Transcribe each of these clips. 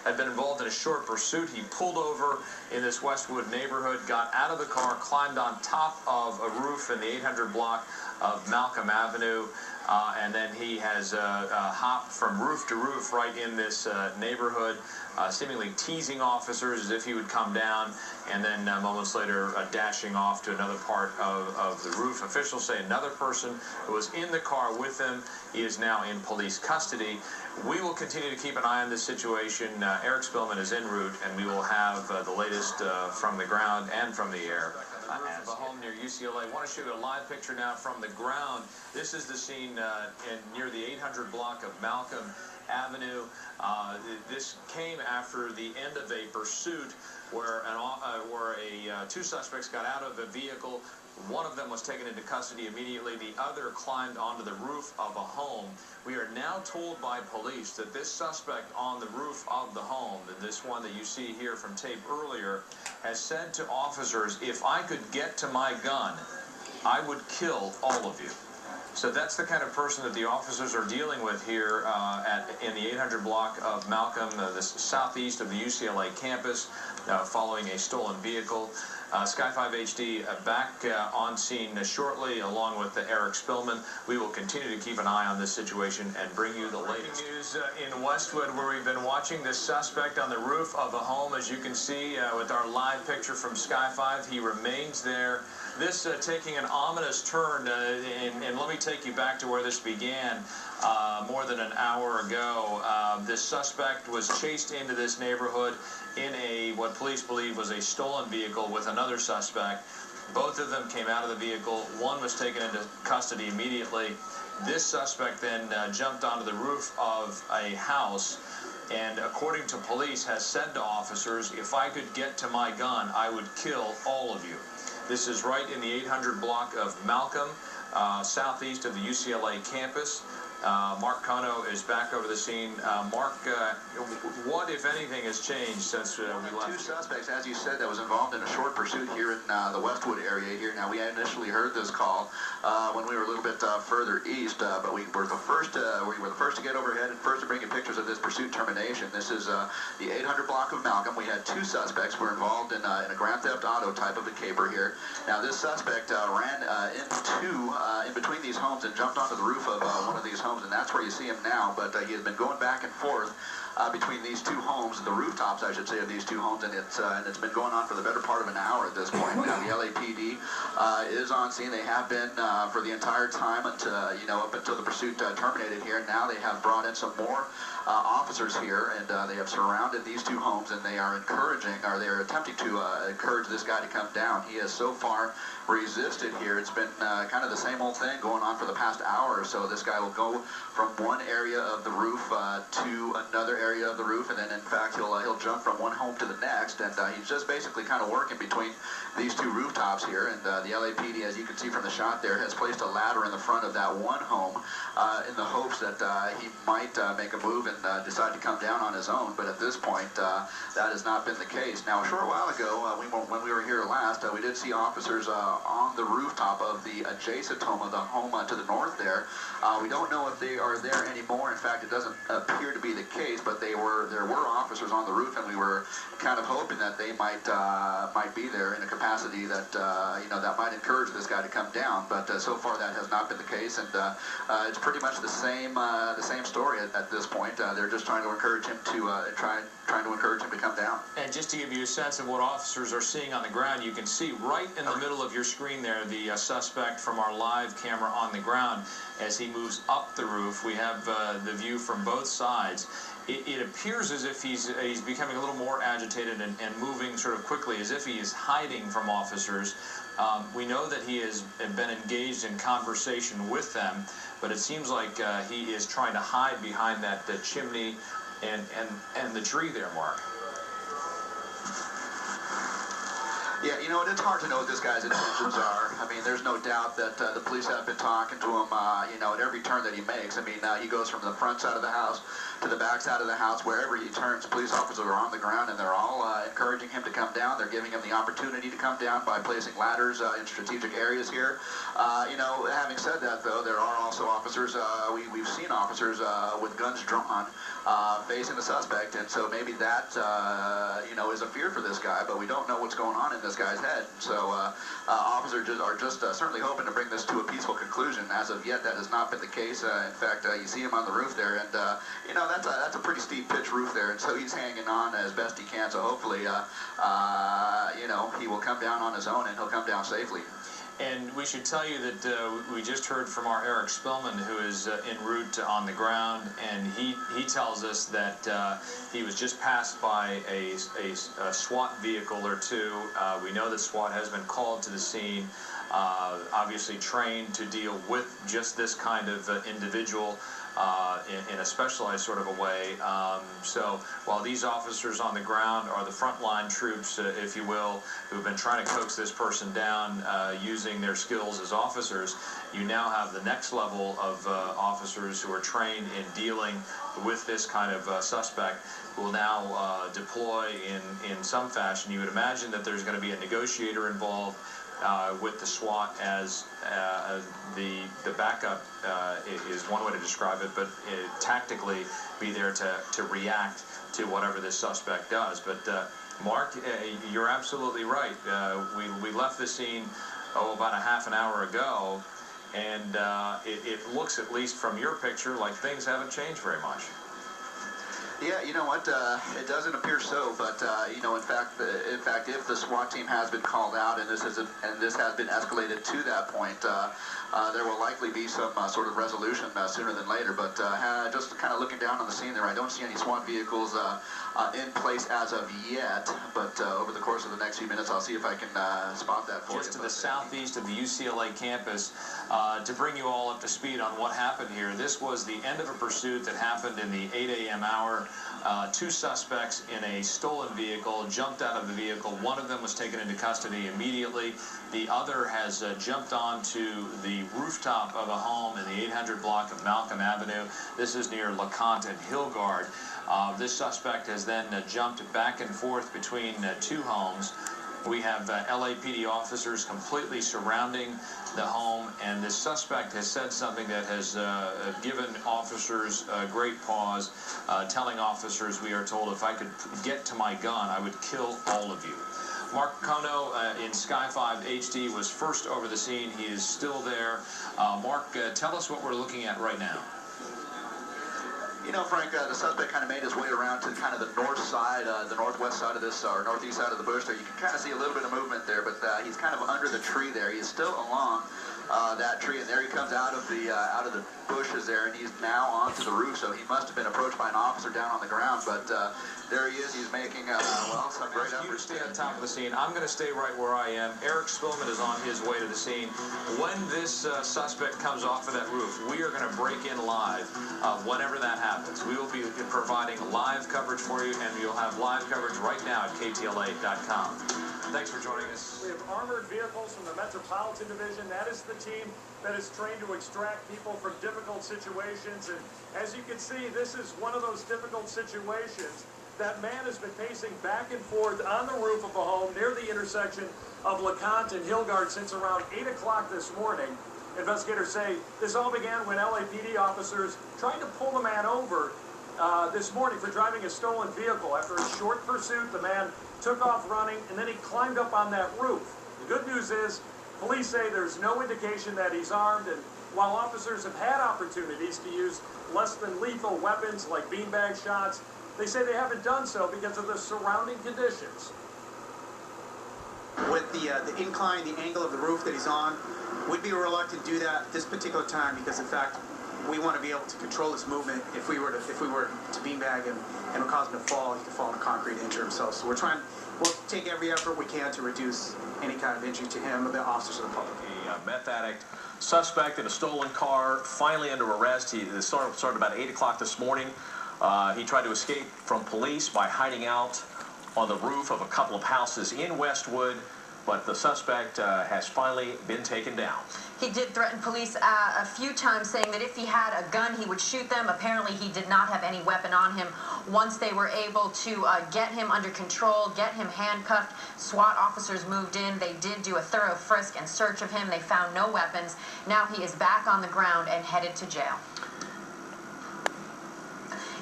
had been involved in a short pursuit. He pulled over in this Westwood neighborhood, got out of the car, climbed on top of a roof in the 800 block of Malcolm Avenue, and then he has hopped from roof to roof right in this neighborhood, seemingly teasing officers as if he would come down, and then moments later dashing off to another part of the roof. Officials say another person who was in the car with him, he is now in police custody. We will continue to keep an eye on this situation. Eric Spillman is en route, and we will have the latest from the ground and from the air. At a home near UCLA. I want to show you a live picture now from the ground. This is the scene near the 800 block of Malcolm Avenue. This came after the end of a pursuit where two suspects got out of a vehicle. One of them was taken into custody immediately. The other climbed onto the roof of a home. We are now told by police that this suspect on the roof of the home, this one that you see here from tape earlier, has said to officers, "If I could get to my gun, I would kill all of you." So that's the kind of person that the officers are dealing with here in the 800 block of Malcolm, the southeast of the UCLA campus, following a stolen vehicle. Sky 5 HD back on scene shortly, along with Eric Spillman. We will continue to keep an eye on this situation and bring you the latest news in Westwood, where we've been watching this suspect on the roof of a home. As you can see with our live picture from Sky 5, he remains there. This taking an ominous turn, and let me take you back to where this began more than an hour ago. This suspect was chased into this neighborhood in what police believe was a stolen vehicle with another suspect. Both of them came out of the vehicle. One was taken into custody immediately. This suspect then jumped onto the roof of a house, and according to police has said to officers, "If I could get to my gun, I would kill all of you." This is right in the 800 block of Malcolm, southeast of the UCLA campus. Mark Kono is back over the scene. Mark, what, if anything, has changed since we left? Two suspects, as you said, that was involved in a short pursuit here in the Westwood area here. Now, we initially heard this call when we were a little bit further east, but we were the first to get overhead and first to bring you pictures of this pursuit termination. This is the 800 block of Malcolm. We had two suspects who were involved in a grand theft auto type of a caper here. Now, this suspect ran in between these homes and jumped onto the roof of one of these homes, and that's where you see him now. But he has been going back and forth between these two homes, the rooftops, I should say, of these two homes, and it's been going on for the better part of an hour at this point. Now, the LAPD is on scene. They have been for the entire time until up until the pursuit terminated here. Now they have brought in some more officers here, and they have surrounded these two homes, and they are they are attempting to encourage this guy to come down. He has so far resisted here. It's been kind of the same old thing going on for the past hour or so. This guy will go from one area of the roof to another area of the roof, and then in fact he'll jump from one home to the next, and he's just basically kind of working between these two rooftops here. And the LAPD, as you can see from the shot there, has placed a ladder in the front of that one home in the hopes that he might make a move and decide to come down on his own. But at this point, that has not been the case. Now, a short while ago, when we were here last, we did see officers on the rooftop of the adjacent home, of the home to the north there. We don't know if they are there anymore. In fact, it doesn't appear to be the case, but there were officers on the roof, and we were kind of hoping that they might be there in a capacity that that might encourage this guy to come down. But so far, that has not been the case, and it's pretty much the same story at this point. They're just trying to encourage him to trying to encourage him to come down. And just to give you a sense of what officers are seeing on the ground, you can see right in the middle of your screen there the suspect from our live camera on the ground as he moves up the roof. We have the view from both sides. It appears as if he's becoming a little more agitated and moving sort of quickly, as if he is hiding from officers. We know that he has been engaged in conversation with them, but it seems like he is trying to hide behind that chimney and the tree there, Mark. Yeah, you know, it's hard to know what this guy's intentions are. I mean, there's no doubt that the police have been talking to him, you know, at every turn that he makes. I mean, he goes from the front side of the house to the back side of the house. Wherever he turns, police officers are on the ground, and they're all encouraging him to come down. They're giving him the opportunity to come down by placing ladders in strategic areas here. You know, having said that, though, there are also officers, we've seen officers with guns drawn facing the suspect, and so maybe that, you know, is a fear for this guy, but we don't know what's going on in this guy's head. So officers are just certainly hoping to bring this to a peaceful conclusion. As of yet, that has not been the case. In fact, you see him on the roof there, and you know, that's a pretty steep pitch roof there, and so he's hanging on as best he can. So hopefully, you know, he will come down on his own, and he'll come down safely. And we should tell you that we just heard from our Eric Spillman, who is en route on the ground, and he tells us that he was just passed by a SWAT vehicle or two. We know that SWAT has been called to the scene, obviously trained to deal with just this kind of individual in a specialized sort of a way. So while these officers on the ground are the frontline troops, if you will, who've been trying to coax this person down using their skills as officers, you now have the next level of officers who are trained in dealing with this kind of suspect, who will now deploy in some fashion. You would imagine that there's going to be a negotiator involved with the SWAT as the backup is one way to describe it, but tactically be there to react to whatever this suspect does. But Mark, you're absolutely right. We left the scene about a half an hour ago, and it looks, at least from your picture, like things haven't changed very much. Yeah, you know what? It doesn't appear so, but you know, in fact, if the SWAT team has been called out and this has been escalated to that point, there will likely be some sort of resolution sooner than later. But just kind of looking down on the scene there, I don't see any SWAT vehicles in place as of yet. But over the course of the next few minutes, I'll see if I can spot that for you. Just to the southeast of the UCLA campus, to bring you all up to speed on what happened here. This was the end of a pursuit that happened in the 8 a.m. hour. Two suspects in a stolen vehicle jumped out of the vehicle. One of them was taken into custody immediately. The other has jumped onto the rooftop of a home in the 800 block of Malcolm Avenue. This is near LeConte and Hillgard. This suspect has then jumped back and forth between two homes. We have LAPD officers completely surrounding the home, and this suspect has said something that has given officers great pause, telling officers, we are told, if I could get to my gun, I would kill all of you. Mark Kono in Sky 5 HD was first over the scene. He is still there. Mark, tell us what we're looking at right now. You know, Frank, the suspect kind of made his way around to kind of the north side, the northwest side of this, or northeast side of the bush there. You can kind of see a little bit of movement there, but he's kind of under the tree there. He's still along that tree, and there he comes out of the bushes there, and he's now onto the roof. So he must have been approached by an officer down on the ground, but there he is. He's making well, some great efforts. You stay on top of the scene. I'm going to stay right where I am. Eric Spillman is on his way to the scene. When this suspect comes off of that roof, we are going to break in live whenever that happens. We will be providing live coverage for you, and you'll have live coverage right now at KTLA.com. Thanks for joining us. We have armored vehicles from the Metropolitan Division. That is the team that is trained to extract people from difficult situations. And as you can see, this is one of those difficult situations. That man has been pacing back and forth on the roof of a home near the intersection of LeConte and Hillgard since around 8 o'clock this morning. Investigators say this all began when LAPD officers tried to pull the man over this morning for driving a stolen vehicle. After a short pursuit, the man took off running, and then he climbed up on that roof. The good news is, police say there's no indication that he's armed, and while officers have had opportunities to use less than lethal weapons like beanbag shots, they say they haven't done so because of the surrounding conditions. With the incline, the angle of the roof that he's on, we'd be reluctant to do that this particular time because, in fact, we want to be able to control his movement. If we were to beanbag him and cause him to fall, he could fall on concrete and injure himself. So we'll take every effort we can to reduce any kind of injury to him or the officers of the public. A meth addict suspect in a stolen car, finally under arrest. He started about 8 o'clock this morning. He tried to escape from police by hiding out on the roof of a couple of houses in Westwood. but the suspect has finally been taken down. He did threaten police a few times, saying that if he had a gun, he would shoot them. Apparently, he did not have any weapon on him. Once they were able to get him under control, get him handcuffed, SWAT officers moved in. They did do a thorough frisk and search of him. They found no weapons. Now he is back on the ground and headed to jail.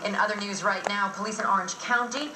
In other news right now, police in Orange County